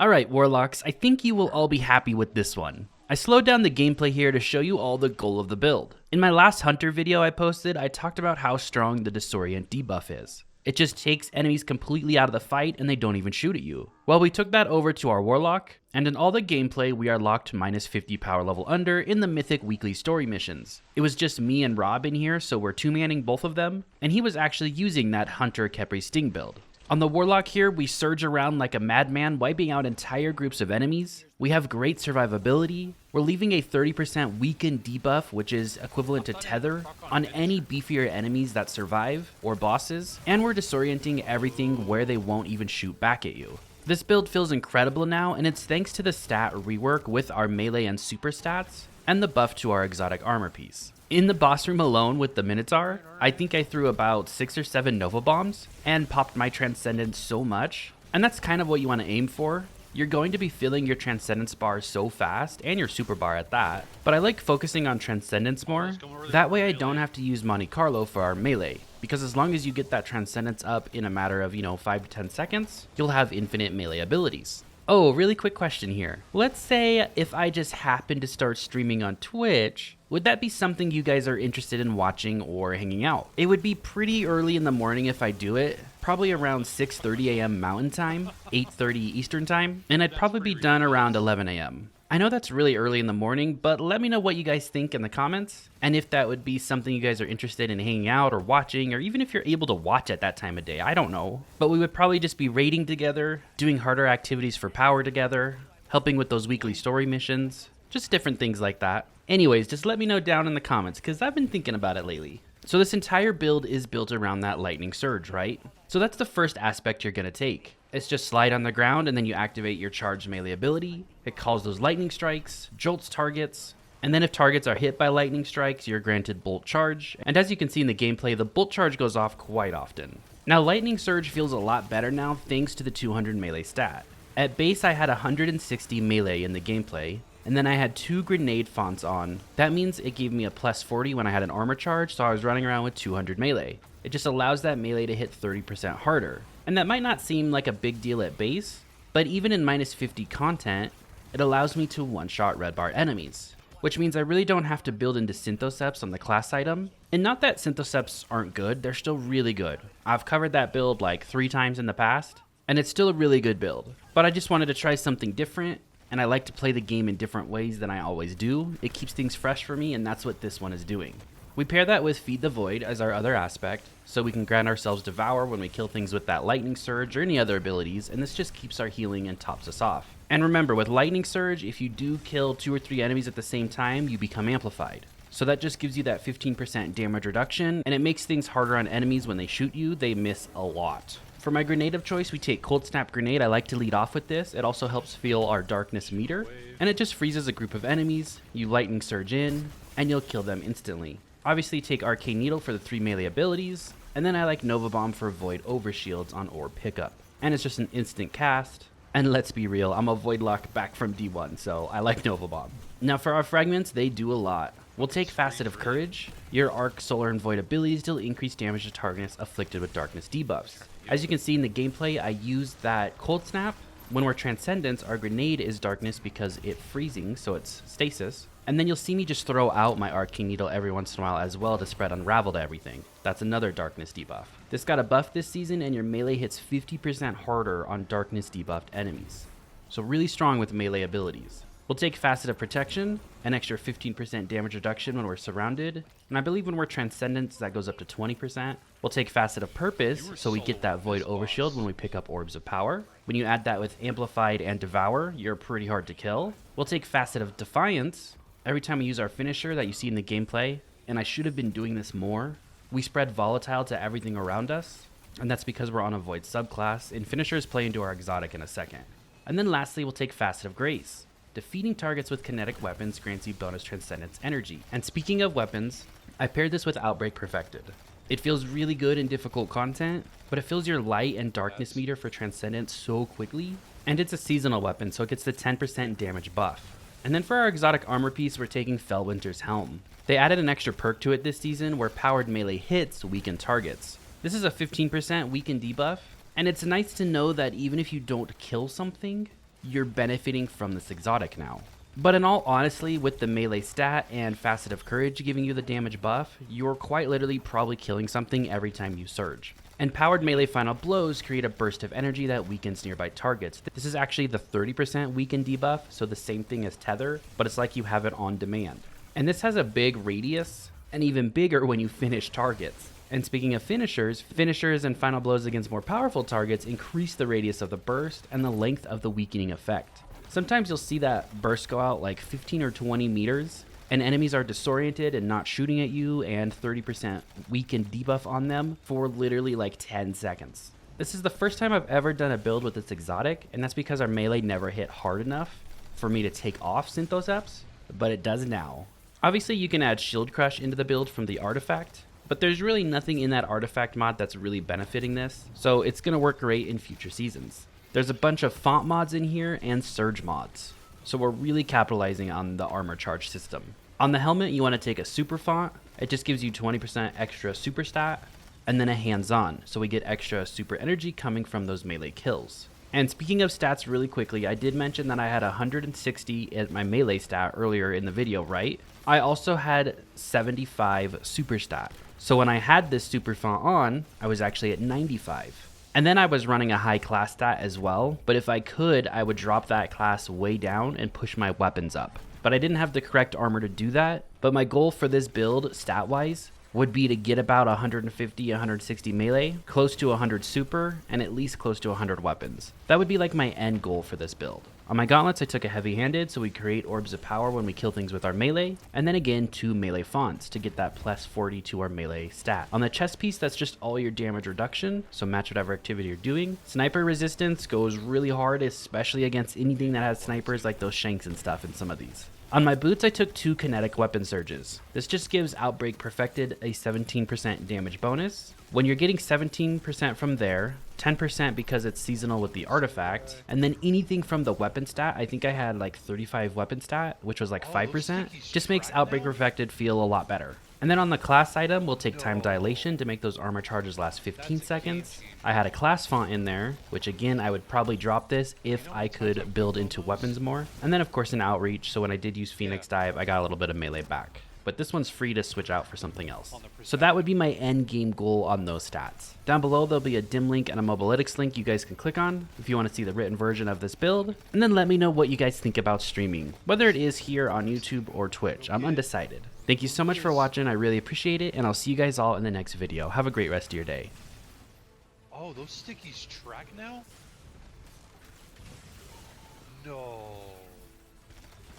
Alright Warlocks, I think you will all be happy with this one. I slowed down the gameplay here to show you all the goal of the build. In my last Hunter video I posted, I talked about how strong the disorient debuff is. It just takes enemies completely out of the fight and they don't even shoot at you. Well, we took that over to our Warlock, and in all the gameplay we are locked minus 50 power level under in the Mythic weekly story missions. It was just me and Rob in here, so we're two-manning both of them, and he was actually using that Hunter Khepris Sting build. On the Warlock here, we surge around like a madman, wiping out entire groups of enemies. We have great survivability. We're leaving a 30% weakened debuff, which is equivalent to tether, on any beefier enemies that survive, or bosses. And we're disorienting everything where they won't even shoot back at you. This build feels incredible now, and it's thanks to the stat rework with our melee and super stats, and the buff to our exotic armor piece. In the boss room alone with the Minotaur, I think I threw about 6 or 7 Nova Bombs and popped my Transcendent so much. And that's kind of what you want to aim for. You're going to be filling your Transcendence bar so fast, and your super bar at that. But I like focusing on Transcendence more. That way I don't have to use Monte Carlo for our melee. Because as long as you get that Transcendence up in a matter of, 5 to 10 seconds, you'll have infinite melee abilities. Oh, really quick question here. Let's say if I just happen to start streaming on Twitch, would that be something you guys are interested in watching or hanging out? It would be pretty early in the morning if I do it, probably around 6:30 a.m. Mountain Time, 8:30 Eastern Time, and I'd probably be done around 11 a.m. I know that's really early in the morning, but let me know what you guys think in the comments, and if that would be something you guys are interested in hanging out or watching, or even if you're able to watch at that time of day, I don't know. But we would probably just be raiding together, doing harder activities for power together, helping with those weekly story missions, just different things like that. Anyways, just let me know down in the comments, because I've been thinking about it lately. So this entire build is built around that lightning surge, right? So that's the first aspect you're going to take. It's just slide on the ground and then you activate your charged melee ability. It calls those lightning strikes, jolts targets, and then if targets are hit by lightning strikes, you're granted bolt charge. And as you can see in the gameplay, the bolt charge goes off quite often. Now lightning surge feels a lot better now thanks to the 200 melee stat. At base I had 160 melee in the gameplay, and then I had 2 grenade fonts on. That means it gave me a plus 40 when I had an armor charge, so I was running around with 200 melee. It just allows that melee to hit 30% harder. And that might not seem like a big deal at base, but even in minus 50 content, it allows me to one-shot red bar enemies. Which means I really don't have to build into Synthoceps on the class item. And not that Synthoceps aren't good, they're still really good. I've covered that build like 3 times in the past, and it's still a really good build. But I just wanted to try something different, and I like to play the game in different ways than I always do. It keeps things fresh for me, and that's what this one is doing. We pair that with Feed the Void as our other aspect, so we can grant ourselves Devour when we kill things with that Lightning Surge or any other abilities, and this just keeps our healing and tops us off. And remember, with Lightning Surge, if you do kill 2 or 3 enemies at the same time, you become amplified. So that just gives you that 15% damage reduction, and it makes things harder on enemies when they shoot you. They miss a lot. For my grenade of choice, we take Cold Snap Grenade. I like to lead off with this. It also helps feel our darkness meter, and it just freezes a group of enemies. You Lightning Surge in, and you'll kill them instantly. Obviously take Arcane Needle for the 3 melee abilities, and then I like Nova Bomb for Void Overshields on Orb Pickup. And it's just an instant cast, and let's be real, I'm a Voidlock back from D1, so I like Nova Bomb. Now for our fragments, they do a lot. We'll take Facet of Courage. Your Arc, Solar, and Void abilities deal increased damage to targets afflicted with darkness debuffs. As you can see in the gameplay, I used that Cold Snap. When we're Transcendents, our grenade is darkness because it's freezing, so it's stasis. And then you'll see me just throw out my Arcane Needle every once in a while as well to spread Unravel to everything. That's another darkness debuff. This got a buff this season, and your melee hits 50% harder on darkness debuffed enemies. So really strong with melee abilities. We'll take Facet of Protection, an extra 15% damage reduction when we're surrounded, and I believe when we're Transcendents that goes up to 20%. We'll take Facet of Purpose, so we get that Void Overshield when we pick up Orbs of Power. When you add that with Amplified and Devour, you're pretty hard to kill. We'll take Facet of Defiance. Every time we use our finisher that you see in the gameplay, and I should have been doing this more, we spread Volatile to everything around us, and that's because we're on a Void subclass, and finishers play into our exotic in a second. And then lastly, we'll take Facet of Grace. Defeating targets with kinetic weapons grants you bonus Transcendence energy. And speaking of weapons, I paired this with Outbreak Perfected. It feels really good in difficult content, but it fills your light and darkness meter for Transcendence so quickly, and it's a seasonal weapon, so it gets the 10% damage buff. And then for our exotic armor piece, we're taking Fellwinter's Helm. They added an extra perk to it this season where powered melee hits weaken targets. This is a 15% weaken debuff, and it's nice to know that even if you don't kill something, you're benefiting from this exotic now. But in all honesty, with the melee stat and Facet of Courage giving you the damage buff, you're quite literally probably killing something every time you surge. And powered melee final blows create a burst of energy that weakens nearby targets. This is actually the 30% weaken debuff, so the same thing as Tether, but it's like you have it on demand. And this has a big radius, and even bigger when you finish targets. And speaking of finishers, finishers and final blows against more powerful targets increase the radius of the burst and the length of the weakening effect. Sometimes you'll see that burst go out like 15 or 20 meters, and enemies are disoriented and not shooting at you, and 30% weakened debuff on them for literally like 10 seconds. This is the first time I've ever done a build with this exotic, and that's because our melee never hit hard enough for me to take off Synthoceps, but it does now. Obviously you can add Shield Crush into the build from the artifact, but there's really nothing in that artifact mod that's really benefiting this, so it's going to work great in future seasons. There's a bunch of font mods in here and surge mods, so we're really capitalizing on the armor charge system. On the helmet, you want to take a super font. It just gives you 20% extra super stat, and then a hands-on, so we get extra super energy coming from those melee kills. And speaking of stats really quickly, I did mention that I had 160 at my melee stat earlier in the video, right? I also had 75 super stat. So when I had this super font on, I was actually at 95. And then I was running a high class stat as well, but if I could, I would drop that class way down and push my weapons up. But I didn't have the correct armor to do that, but my goal for this build, stat-wise, would be to get about 150, 160 melee, close to 100 super, and at least close to 100 weapons. That would be like my end goal for this build. On my gauntlets, I took a heavy-handed, so we create orbs of power when we kill things with our melee, and then again 2 melee fonts to get that plus 40 to our melee stat. On the chest piece, that's just all your damage reduction, so match whatever activity you're doing. Sniper resistance goes really hard, especially against anything that has snipers like those shanks and stuff in some of these. On my boots, I took 2 kinetic weapon surges. This just gives Outbreak Perfected a 17% damage bonus. When you're getting 17% from there, 10% because it's seasonal with the artifact, and then anything from the weapon stat, I think I had like 35 weapon stat, which was like 5%, just makes Outbreak Perfected feel a lot better. And then on the class item, we'll take Time Dilation to make those armor charges last 15 seconds. I had a class font in there, which again, I would probably drop this if I could build into weapons more. And then of course an Outreach, so when I did use Phoenix Dive, I got a little bit of melee back. But this one's free to switch out for something else. So that would be my end game goal on those stats. Down below, there'll be a dim link and a Mobalytics link you guys can click on if you want to see the written version of this build. And then let me know what you guys think about streaming, whether it is here on YouTube or Twitch. I'm undecided. Thank you so much for watching. I really appreciate it, and I'll see you guys all in the next video. Have a great rest of your day. Oh, those stickies track now?